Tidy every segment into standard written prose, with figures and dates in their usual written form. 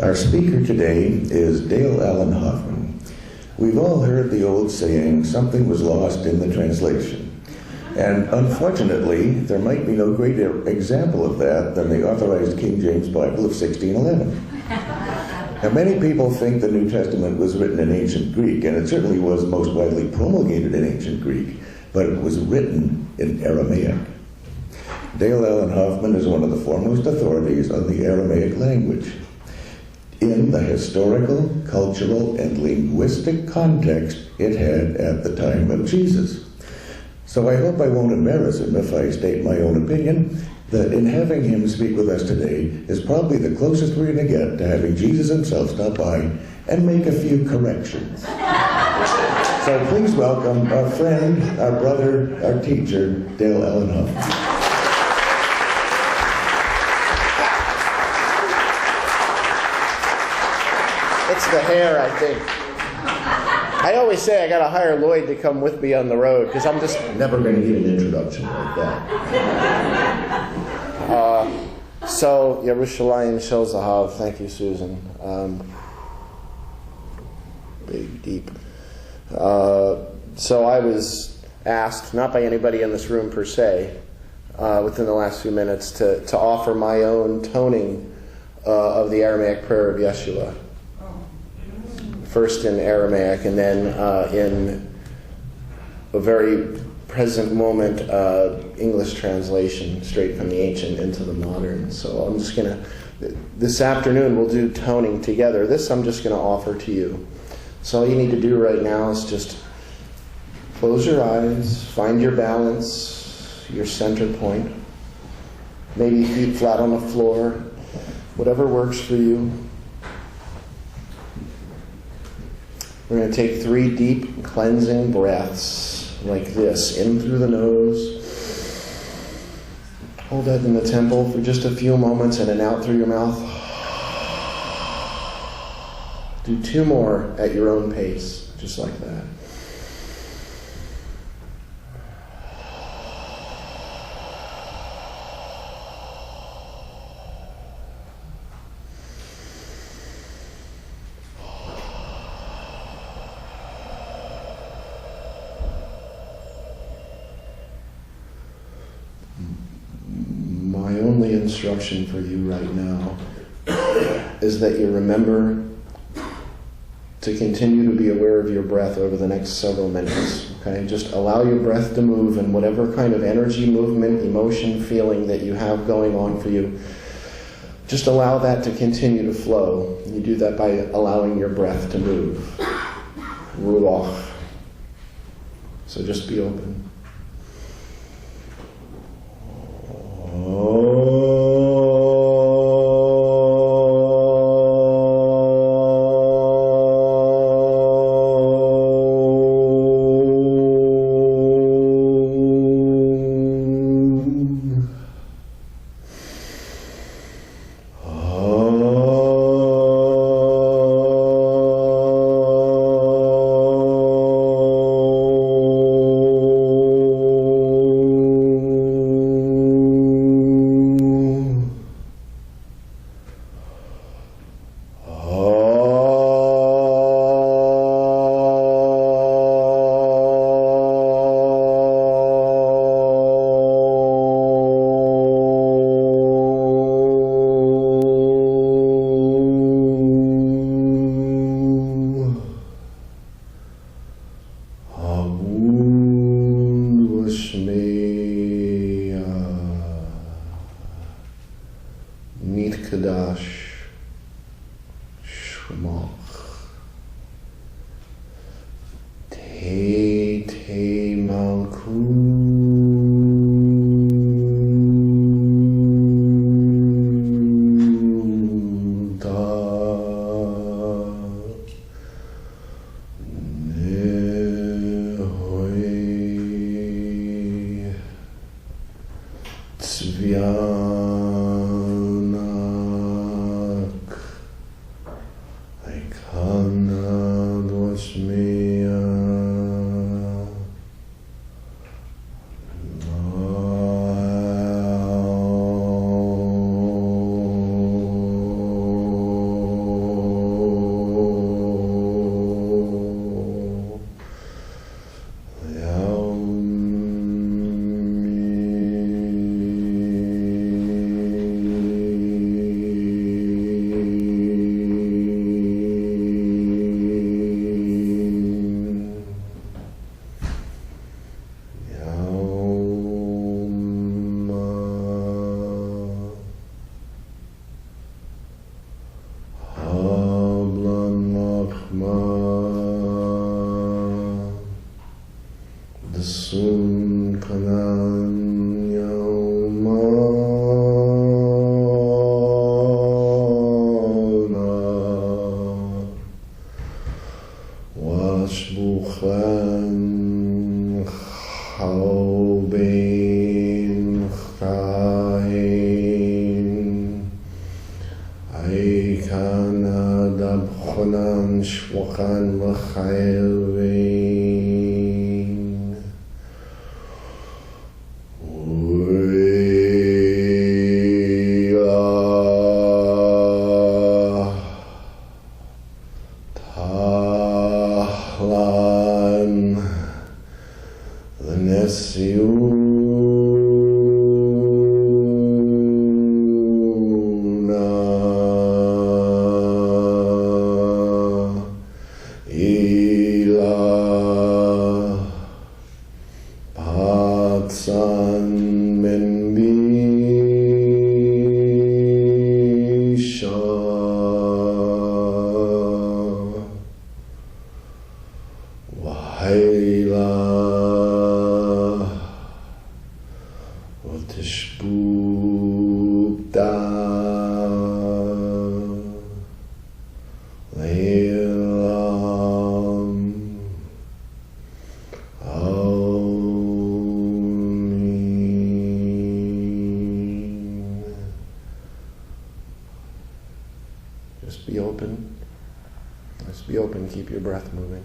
Our speaker today is Dale Allen Hoffman. We've all heard the old saying, something was lost in the translation. And unfortunately, there might be no greater example of that than the Authorized King James Bible of 1611. Now, many people think the New Testament was written in ancient Greek, and it certainly was most widely promulgated in ancient Greek, but it was written in Aramaic. Dale Allen Hoffman is one of the foremost authorities on the Aramaic language in the historical, cultural, and linguistic context it had at the time of Jesus. So I hope I won't embarrass him if I state my own opinion that in having him speak with us today is probably the closest we're going to get to having Jesus himself stop by and make a few corrections. So please welcome our friend, our brother, our teacher, Dale Allen Hoffman. It's the hair, I think. I always say I gotta hire Lloyd to come with me on the road because I'm just never going to give an introduction like that. So Yerushalayim Shel Zahav. Thank you, Susan. Big, deep. So I was asked, not by anybody in this room per se, within the last few minutes, to offer my own toning of the Aramaic prayer of Yeshua. First in Aramaic, and then in a very present moment English translation, straight from the ancient into the modern. So I'm just going to, this afternoon we'll do toning together. This I'm just going to offer to you. So all you need to do right now is just close your eyes, find your balance, your center point, maybe feet flat on the floor, whatever works for you. We're going to take 3 deep cleansing breaths like this, in through the nose. Hold that in the temple for just a few moments and then out through your mouth. Do 2 more at your own pace, just like that. My only instruction for you right now is that you remember to continue to be aware of your breath over the next several minutes. Okay? Just allow your breath to move, and whatever kind of energy, movement, emotion, feeling that you have going on for you, just allow that to continue to flow. You do that by allowing your breath to move. Ruach. So just be open. Hoffman Yomana Washbuchan Chaubin Chain Aikana Dabchonan Shwachan L'chailvein Uila Tahlan L'nesiuna Ila Patsan Menbisha Wahayla Utishbuta Leilam Amin. Just be open. Just be open. Keep your breath moving.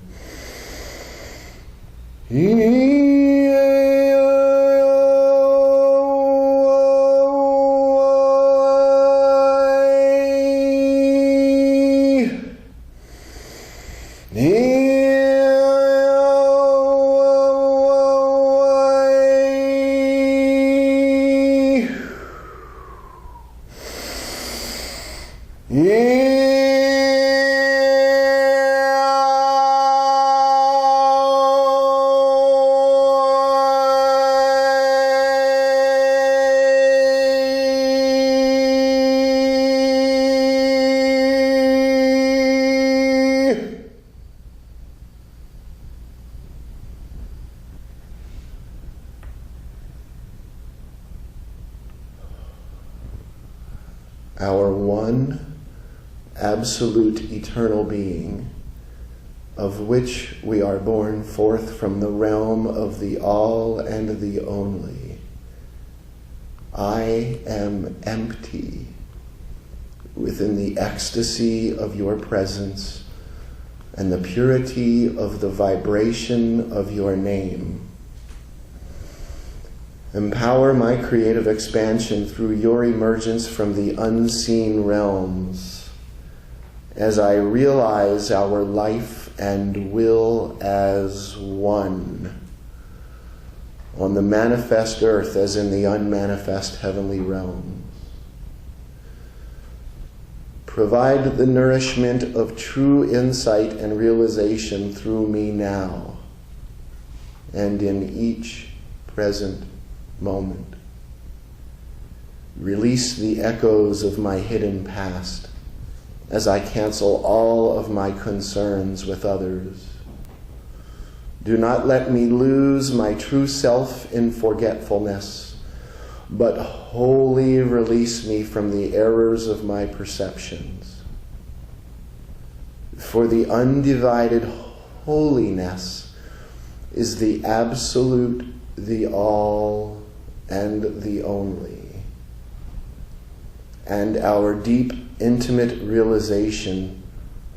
Our one absolute eternal being, of which we are born forth from the realm of the all and the only. I am empty within the ecstasy of your presence and the purity of the vibration of your name. Empower my creative expansion through your emergence from the unseen realms as I realize our life and will as one, on the manifest earth as in the unmanifest heavenly realms. Provide the nourishment of true insight and realization through me now and in each present moment. Release the echoes of my hidden past as I cancel all of my concerns with others. Do not let me lose my true self in forgetfulness, but wholly release me from the errors of my perceptions. For the undivided holiness is the absolute, the all, and the only. And our deep, intimate realization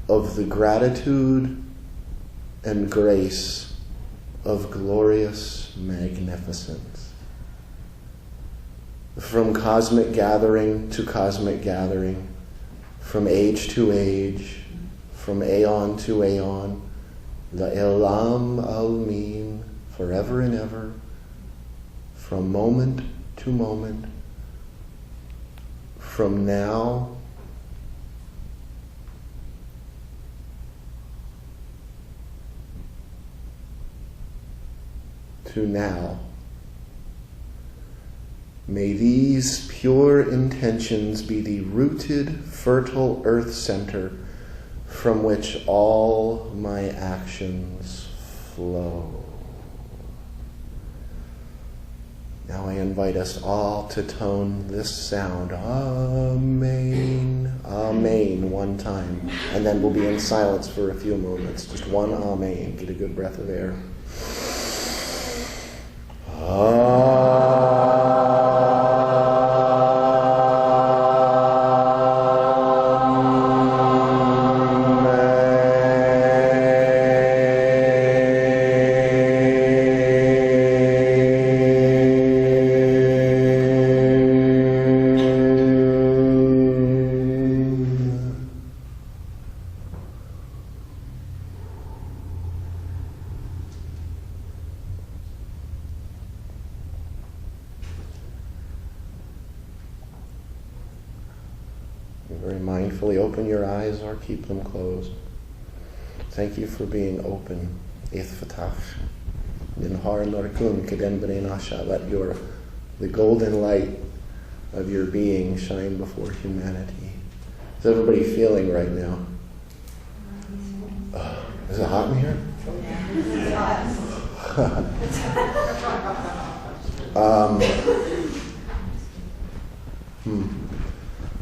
of the gratitude and grace of glorious magnificence. From cosmic gathering to cosmic gathering, from age to age, from aeon to aeon, La'elam Almin, forever and ever, from moment to moment, from now to now. May these pure intentions be the rooted, fertile earth center from which all my actions flow. Now I invite us all to tone this sound, Amen, Amen, one time. And then we'll be in silence for a few moments. Just one Amen. Get a good breath of air. Very mindfully open your eyes or keep them closed. Thank you for being open. Let the golden light of your being shine before humanity. Is everybody feeling right now? Is it hot in here?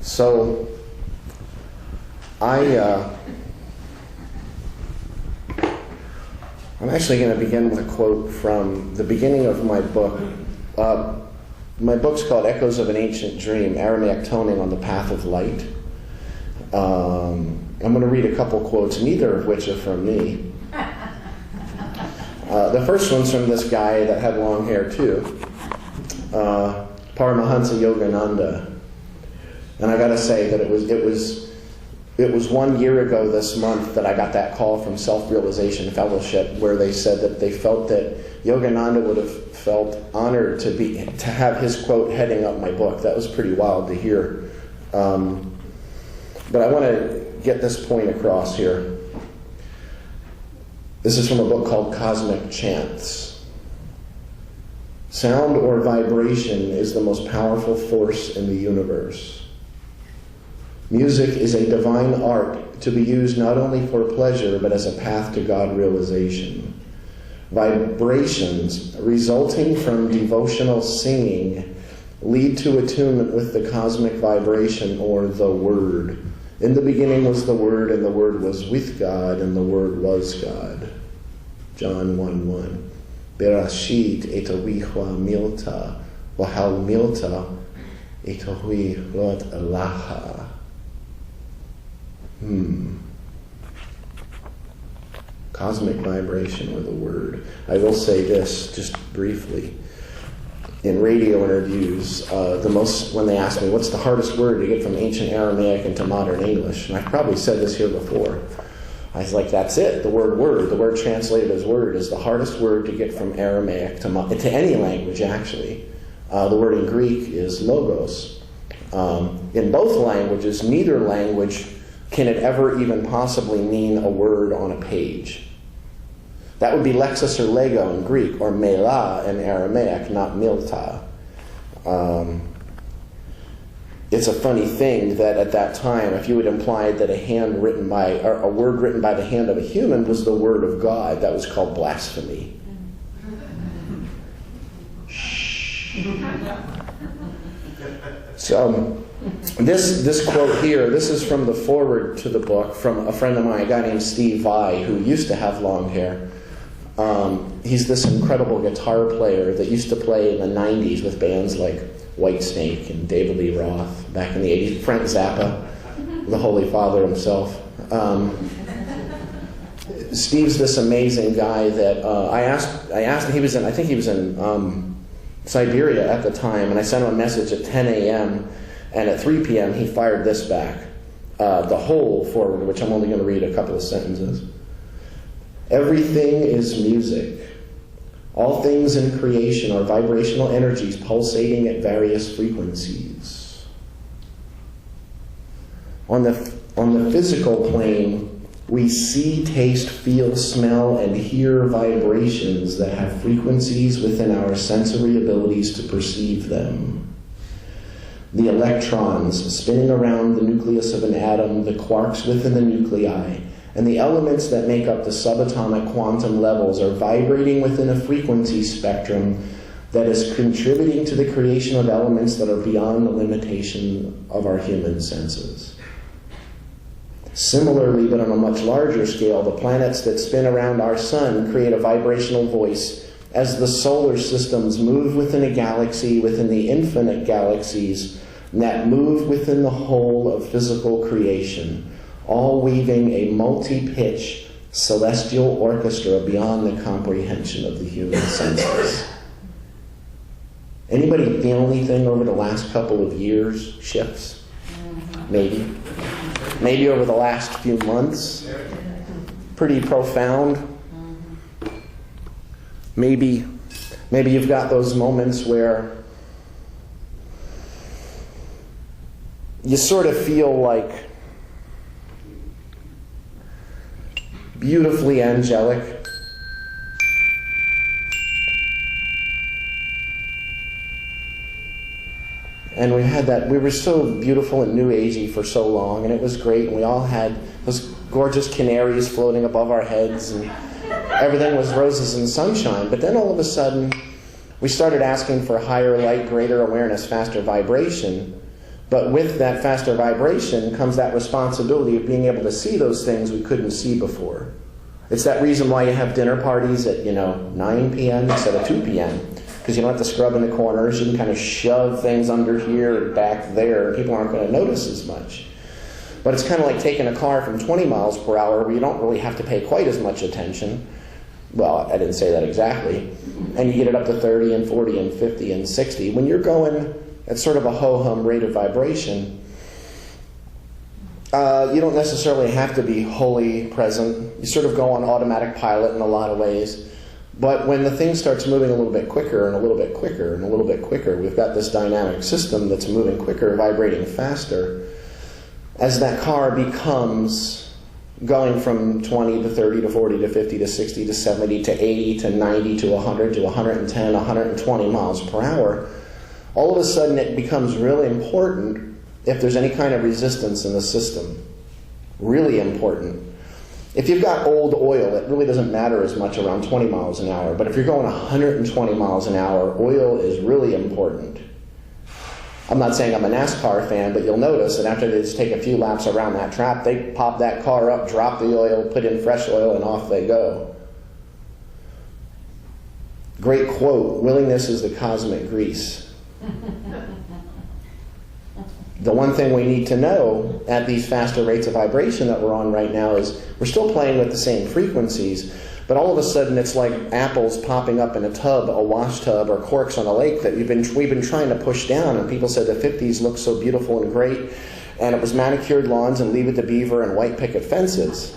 So I'm actually going to begin with a quote from the beginning of my book. My book's called Echoes of an Ancient Dream, Aramaic Toning on the Path of Light. I'm going to read a couple quotes, neither of which are from me. The first one's from this guy that had long hair too, Paramahansa Yogananda. And I got to say that it was 1 year ago this month that I got that call from Self-Realization Fellowship where they said that they felt that Yogananda would have felt honored to have his quote heading up my book. That was pretty wild to hear. But I want to get this point across here. This is from a book called Cosmic Chants. Sound or vibration is the most powerful force in the universe. Music is a divine art to be used not only for pleasure but as a path to God realization. Vibrations resulting from devotional singing lead to attunement with the cosmic vibration or the Word. In the beginning was the Word, and the Word was with God, and the Word was God. John 1:1. Berashit etowichwa milta, wahal milta etohui rod alaha. Cosmic vibration or the Word. I will say this just briefly. In radio interviews, when they ask me what's the hardest word to get from ancient Aramaic into modern English, and I've probably said this here before, I was like, that's it. The word "word," the word translated as "word," is the hardest word to get from Aramaic to any language. Actually, the word in Greek is logos. In both languages, neither language can it ever even possibly mean a word on a page. That would be lexis or lego in Greek, or mela in Aramaic, not milta. It's a funny thing that at that time, if you had implied that a word written by the hand of a human was the word of God, that was called blasphemy. So, this quote here, this is from the foreword to the book from a friend of mine, a guy named Steve Vai, who used to have long hair. He's this incredible guitar player that used to play in the 90s with bands like Whitesnake and David Lee Roth back in the 80s. Frank Zappa, the Holy Father himself. Steve's this amazing guy that I asked him, I think he was in Siberia at the time, and I sent him a message at 10 a.m., and at 3 p.m. he fired this back. The whole forward, which I'm only going to read a couple of sentences. Everything is music. All things in creation are vibrational energies pulsating at various frequencies. On the physical plane, we see, taste, feel, smell, and hear vibrations that have frequencies within our sensory abilities to perceive them. The electrons spinning around the nucleus of an atom, the quarks within the nuclei, and the elements that make up the subatomic quantum levels are vibrating within a frequency spectrum that is contributing to the creation of elements that are beyond the limitation of our human senses. Similarly, but on a much larger scale, the planets that spin around our sun create a vibrational voice as the solar systems move within a galaxy, within the infinite galaxies that move within the whole of physical creation, all weaving a multi-pitch celestial orchestra beyond the comprehension of the human senses. Anybody feel anything over the last couple of years shifts? Maybe. Maybe over the last few months. Pretty profound. Maybe you've got those moments where you sort of feel like beautifully angelic. And we were so beautiful and new agey for so long, and it was great, and we all had those gorgeous canaries floating above our heads, and everything was roses and sunshine. But then all of a sudden, we started asking for higher light, greater awareness, faster vibration. But with that faster vibration comes that responsibility of being able to see those things we couldn't see before. It's that reason why you have dinner parties at, 9 p.m. instead of 2 p.m., because you don't have to scrub in the corners. You can kind of shove things under here and back there. People aren't going to notice as much. But it's kind of like taking a car from 20 miles per hour where you don't really have to pay quite as much attention. Well, I didn't say that exactly. And you get it up to 30 and 40 and 50 and 60. When you're going at sort of a ho-hum rate of vibration, you don't necessarily have to be wholly present. You sort of go on automatic pilot in a lot of ways. But when the thing starts moving a little bit quicker and a little bit quicker and a little bit quicker, we've got this dynamic system that's moving quicker, vibrating faster. As that car becomes going from 20 to 30 to 40 to 50 to 60 to 70 to 80 to 90 to 100 to 110, 120 miles per hour, all of a sudden it becomes really important if there's any kind of resistance in the system. Really important. If you've got old oil, it really doesn't matter as much around 20 miles an hour. But if you're going 120 miles an hour, oil is really important. I'm not saying I'm a NASCAR fan, but you'll notice that after they just take a few laps around that track, they pop that car up, drop the oil, put in fresh oil, and off they go. Great quote, willingness is the cosmic grease. The one thing we need to know at these faster rates of vibration that we're on right now is we're still playing with the same frequencies, but all of a sudden it's like apples popping up in a tub, a wash tub, or corks on a lake that we've been trying to push down, and people said the 50s looked so beautiful and great, and it was manicured lawns and Leave It to Beaver and white picket fences.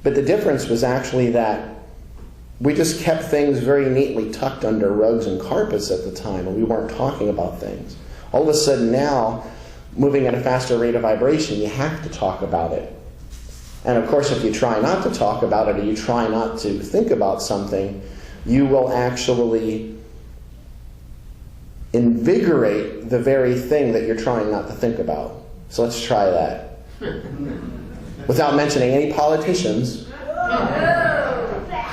But the difference was actually that we just kept things very neatly tucked under rugs and carpets at the time, and we weren't talking about things. All of a sudden now, moving at a faster rate of vibration, you have to talk about it. And of course, if you try not to talk about it, or you try not to think about something, you will actually invigorate the very thing that you're trying not to think about. So let's try that. Without mentioning any politicians.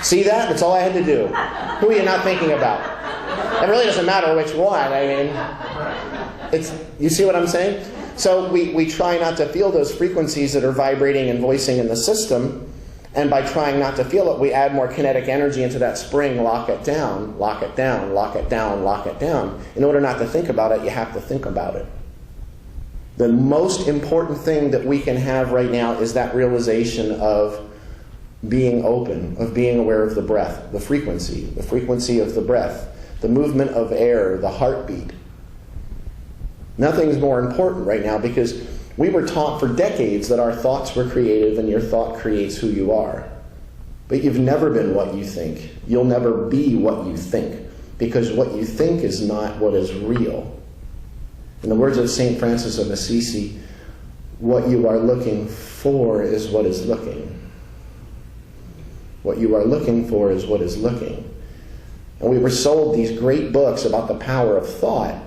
See that? That's all I had to do. Who are you not thinking about? It really doesn't matter which one. I mean, you see what I'm saying? So we try not to feel those frequencies that are vibrating and voicing in the system, and by trying not to feel it, we add more kinetic energy into that spring, lock it down, lock it down, lock it down, lock it down. In order not to think about it, you have to think about it. The most important thing that we can have right now is that realization of being open, of being aware of the breath, the frequency of the breath, the movement of air, the heartbeat. Nothing's more important right now because we were taught for decades that our thoughts were creative and your thought creates who you are. But you've never been what you think. You'll never be what you think because what you think is not what is real. In the words of St. Francis of Assisi, what you are looking for is what is looking. What you are looking for is what is looking. And we were sold these great books about the power of thought.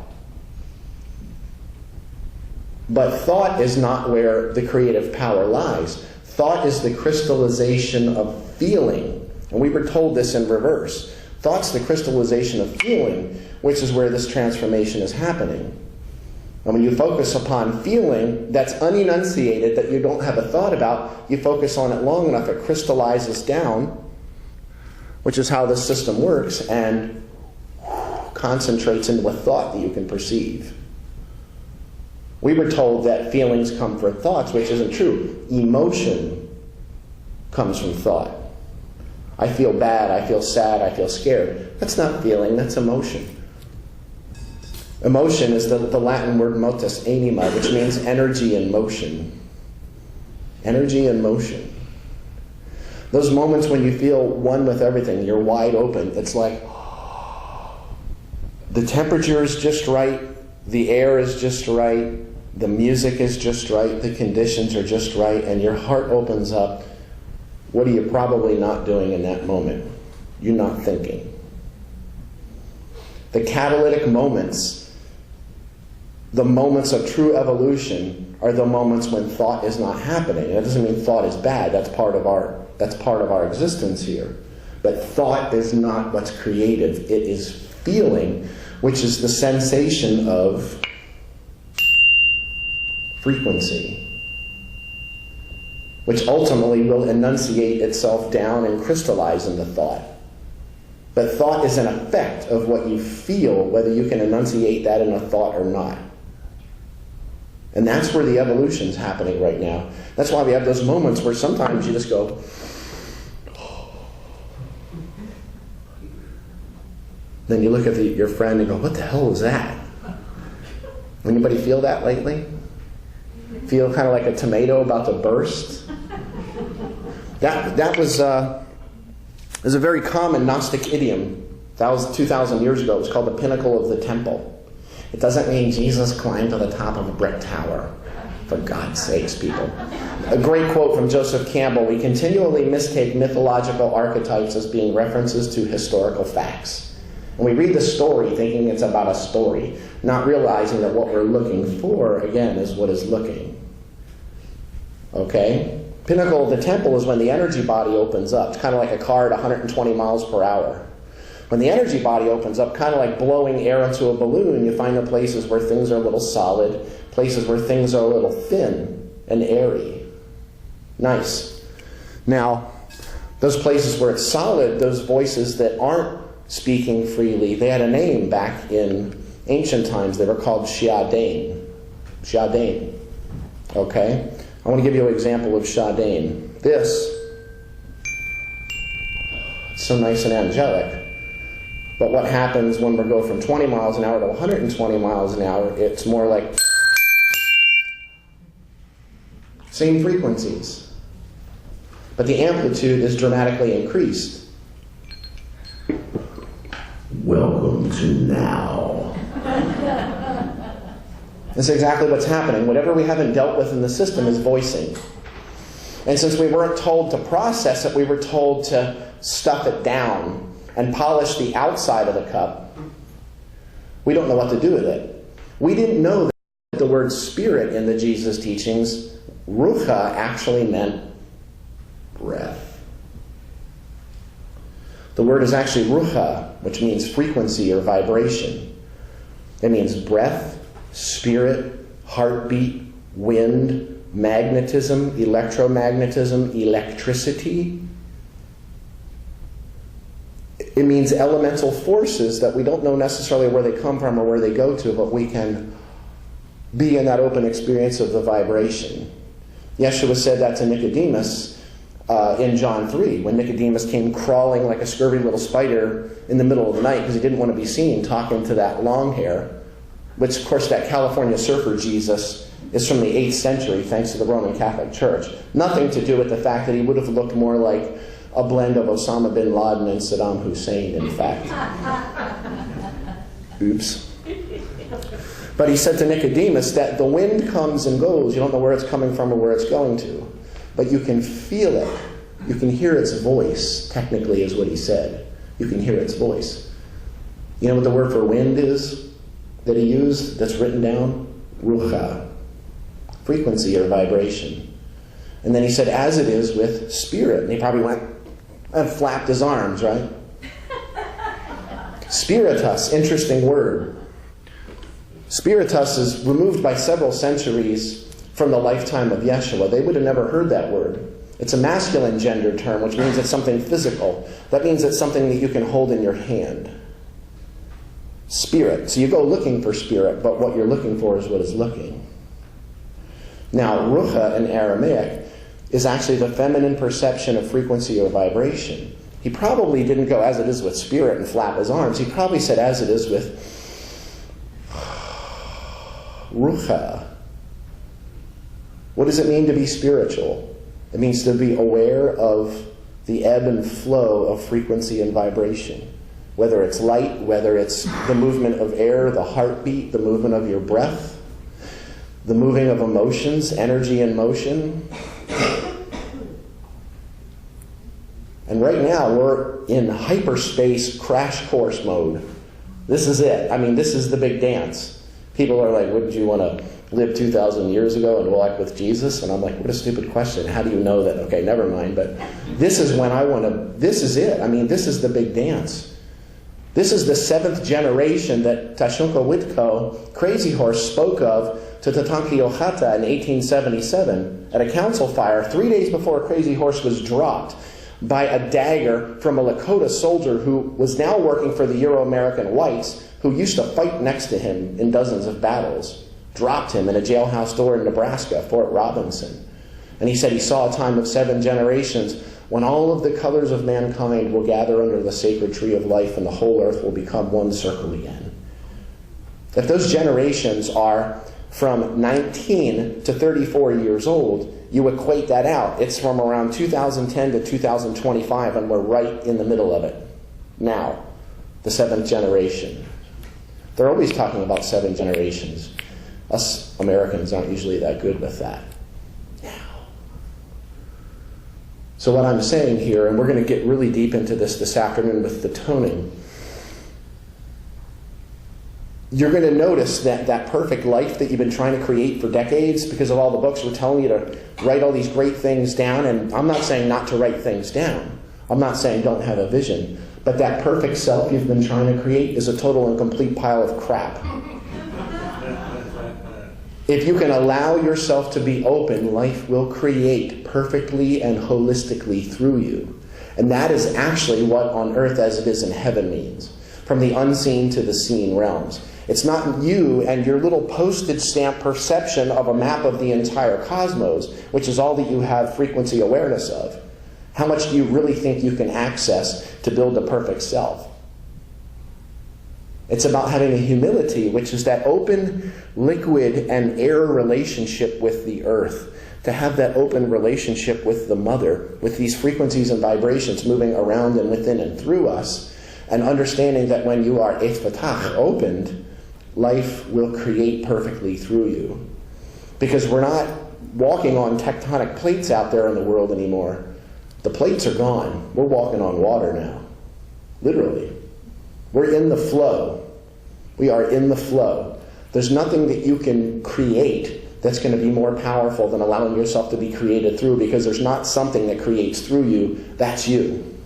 But thought is not where the creative power lies. Thought is the crystallization of feeling. And we were told this in reverse. Thought's the crystallization of feeling, which is where this transformation is happening. And when you focus upon feeling that's unenunciated, that you don't have a thought about, you focus on it long enough, it crystallizes down, which is how this system works, and concentrates into a thought that you can perceive. We were told that feelings come from thoughts, which isn't true. Emotion comes from thought. I feel bad, I feel sad, I feel scared. That's not feeling, that's emotion. Emotion is the Latin word motus anima, which means energy in motion. Energy in motion. Those moments when you feel one with everything, you're wide open. It's like the temperature is just right, the air is just right, the music is just right, the conditions are just right, and your heart opens up. What are you probably not doing in that moment? You're not thinking. The catalytic moments, the moments of true evolution, are the moments when thought is not happening. That doesn't mean thought is bad. That's part of our existence here. But thought is not what's creative. It is feeling, which is the sensation of frequency, which ultimately will enunciate itself down and crystallize into thought. But thought is an effect of what you feel, whether you can enunciate that in a thought or not. And that's where the evolution's happening right now. That's why we have those moments where sometimes you just go, then you look at your friend and go, what the hell was that? Anybody feel that lately? Feel kind of like a tomato about to burst? That was a very common Gnostic idiom. That was 2,000 years ago. It was called the pinnacle of the temple. It doesn't mean Jesus climbed to the top of a brick tower. For God's sakes, people. A great quote from Joseph Campbell: we continually mistake mythological archetypes as being references to historical facts. And we read the story thinking it's about a story, not realizing that what we're looking for, again, is what is looking. Okay? Pinnacle of the temple is when the energy body opens up. It's kind of like a car at 120 miles per hour. When the energy body opens up, kind of like blowing air into a balloon, you find the places where things are a little solid, places where things are a little thin and airy. Nice. Now, those places where it's solid, those voices that aren't speaking freely, they had a name back in ancient times. They were called Shiadain. Shiadain. Okay? I want to give you an example of Shiadain. This, it's so nice and angelic. But what happens when we go from 20 miles an hour to 120 miles an hour, it's more like same frequencies. But the amplitude is dramatically increased. Welcome to now. That's exactly what's happening. Whatever we haven't dealt with in the system is voicing. And since we weren't told to process it, we were told to stuff it down and polish the outside of the cup. We don't know what to do with it. We didn't know that the word spirit in the Jesus teachings, rucha, actually meant breath. The word is actually rucha, which means frequency or vibration. It means breath, spirit, heartbeat, wind, magnetism, electromagnetism, electricity. It means elemental forces that we don't know necessarily where they come from or where they go to, but we can be in that open experience of the vibration. Yeshua said that to Nicodemus in John 3, when Nicodemus came crawling like a scurvy little spider in the middle of the night because he didn't want to be seen talking to that long hair, which, of course, that California surfer Jesus is from the 8th century, thanks to the Roman Catholic Church. Nothing to do with the fact that he would have looked more like a blend of Osama bin Laden and Saddam Hussein, in fact. Oops. But he said to Nicodemus that the wind comes and goes. You don't know where it's coming from or where it's going to. But you can feel it. You can hear its voice, technically, is what he said. You can hear its voice. You know what the word for wind is that he used that's written down? Rucha. Frequency or vibration. And then he said, as it is with spirit. And he probably went and flapped his arms, right? Spiritus, interesting word. Spiritus is removed by several centuries from the lifetime of Yeshua. They would have never heard that word. It's a masculine gender term, which means it's something physical. That means it's something that you can hold in your hand. Spirit. So you go looking for spirit, but what you're looking for is what is looking. Now, rucha in Aramaic is actually the feminine perception of frequency or vibration. He probably didn't go as it is with spirit and flap his arms. He probably said as it is with rucha. What does it mean to be spiritual? It means to be aware of the ebb and flow of frequency and vibration. Whether it's light, whether it's the movement of air, the heartbeat, the movement of your breath, the moving of emotions, energy and motion. And right now we're in hyperspace crash course mode. This is it. I mean, this is the big dance. People are like, wouldn't you want to live 2,000 years ago and walk with Jesus? And I'm like, what a stupid question. How do you know that? Okay, never mind. But this is when I want to, this is it. I mean, this is the big dance. This is the seventh generation that Tashunka Witko, Crazy Horse, spoke of to Tatanka Yohata in 1877 at a council fire 3 days before Crazy Horse was dropped by a dagger from a Lakota soldier who was now working for the Euro-American whites who used to fight next to him in dozens of battles. Dropped him in a jailhouse door in Nebraska, Fort Robinson. And he said he saw a time of 7 generations when all of the colors of mankind will gather under the sacred tree of life and the whole earth will become one circle again. If those generations are from 19 to 34 years old, you equate that out. It's from around 2010 to 2025, and we're right in the middle of it. Now, the 7th generation. They're always talking about 7 generations. Us Americans aren't usually that good with that. So what I'm saying here, and we're going to get really deep into this afternoon with the toning, you're going to notice that perfect life that you've been trying to create for decades because of all the books we're telling you to write all these great things down. And I'm not saying not to write things down. I'm not saying don't have a vision. But that perfect self you've been trying to create is a total and complete pile of crap. If you can allow yourself to be open, life will create perfectly and holistically through you. And that is actually what on earth as it is in heaven means. From the unseen to the seen realms. It's not you and your little postage stamp perception of a map of the entire cosmos, which is all that you have frequency awareness of. How much do you really think you can access to build a perfect self? It's about having a humility, which is that open liquid and air relationship with the earth. To have that open relationship with the mother, with these frequencies and vibrations moving around and within and through us, and understanding that when you are etfatach, opened, life will create perfectly through you. Because we're not walking on tectonic plates out there in the world anymore. The plates are gone. We're walking on water now. Literally. We're in the flow. We are in the flow. There's nothing that you can create that's going to be more powerful than allowing yourself to be created through, because there's not something that creates through you. That's you.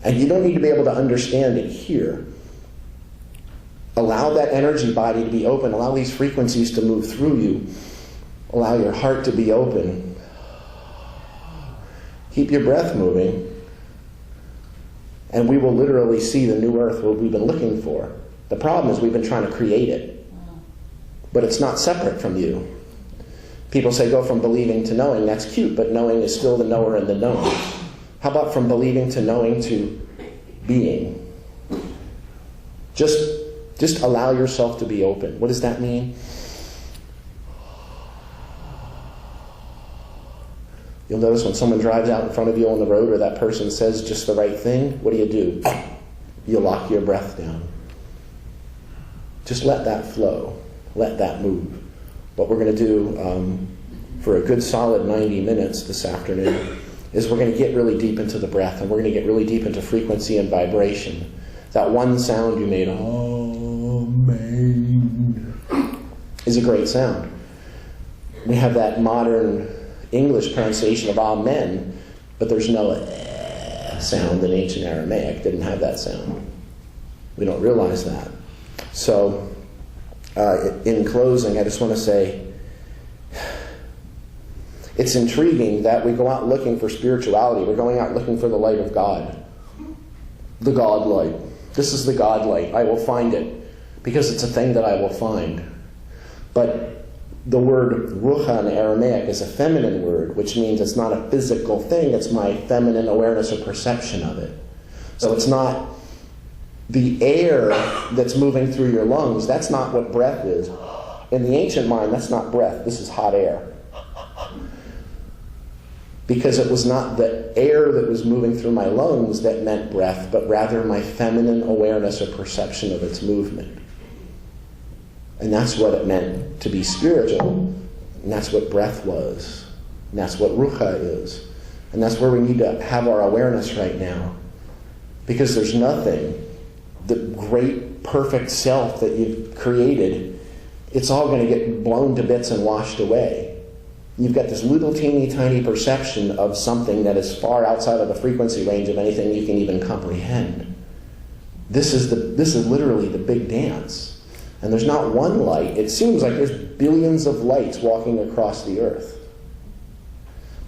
And you don't need to be able to understand it here. Allow that energy body to be open. Allow these frequencies to move through you. Allow your heart to be open. Keep your breath moving. And we will literally see the new earth what we've been looking for. The problem is we've been trying to create it. But it's not separate from you. People say go from believing to knowing. That's cute, but knowing is still the knower and the known. How about from believing to knowing to being? Just allow yourself to be open. What does that mean? You'll notice when someone drives out in front of you on the road or that person says just the right thing, what do? You lock your breath down. Just let that flow. Let that move. What we're going to do for a good solid 90 minutes this afternoon is we're going to get really deep into the breath, and we're going to get really deep into frequency and vibration. That one sound you made, Amen, is a great sound. We have that modern English pronunciation of Amen, but there's no sound in ancient Aramaic, didn't have that sound. We don't realize that. So, in closing, I just want to say, it's intriguing that we go out looking for spirituality. We're going out looking for the light of God. The God light. This is the God light. I will find it because it's a thing that I will find. But the word ruha in Aramaic is a feminine word, which means it's not a physical thing. It's my feminine awareness or perception of it. So it's not the air that's moving through your lungs. That's not what breath is. In the ancient mind, that's not breath. This is hot air. Because it was not the air that was moving through my lungs that meant breath, but rather my feminine awareness or perception of its movement. And that's what it meant to be spiritual. And that's what breath was. And that's what ruha is. And that's where we need to have our awareness right now. Because there's nothing, the great perfect self that you've created, it's all going to get blown to bits and washed away. You've got this little teeny tiny perception of something that is far outside of the frequency range of anything you can even comprehend. This is literally the big dance. And there's not one light. It seems like there's billions of lights walking across the earth.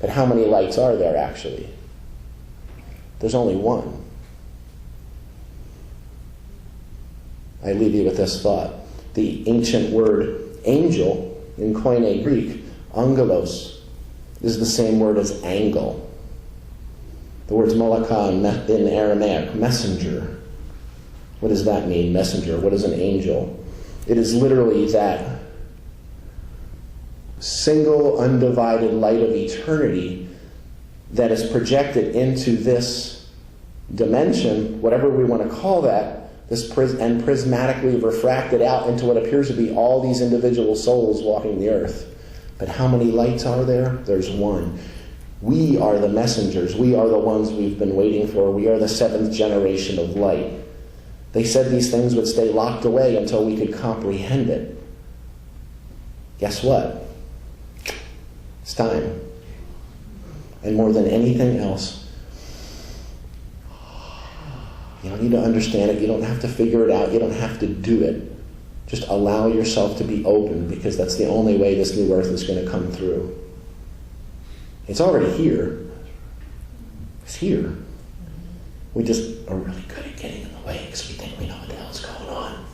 But how many lights are there actually? There's only one. I leave you with this thought. The ancient word angel in Koine Greek, angelos, is the same word as angle. The word's malaka in Aramaic, messenger. What does that mean, messenger? What is an angel? It is literally that single undivided light of eternity that is projected into this dimension, whatever we want to call that, and prismatically refracted out into what appears to be all these individual souls walking the earth. But how many lights are there? There's one. We are the messengers. We are the ones we've been waiting for. We are the seventh generation of light. They said these things would stay locked away until we could comprehend it. Guess what? It's time. And more than anything else, you don't need to understand it. You don't have to figure it out. You don't have to do it. Just allow yourself to be open, because that's the only way this new earth is going to come through. It's already here. It's here. We just are really good at getting in the way because we think we know what the hell's going on.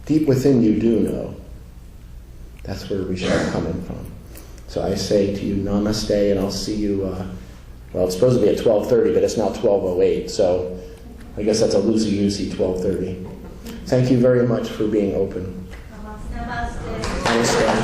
Deep within you do know. That's where we should be coming from. So I say to you, namaste, and I'll see you, it's supposed to be at 12:30, but it's now 12:08, so I guess that's a loosey-goosey 12:30. Thank you very much for being open. Namaste. Namaste.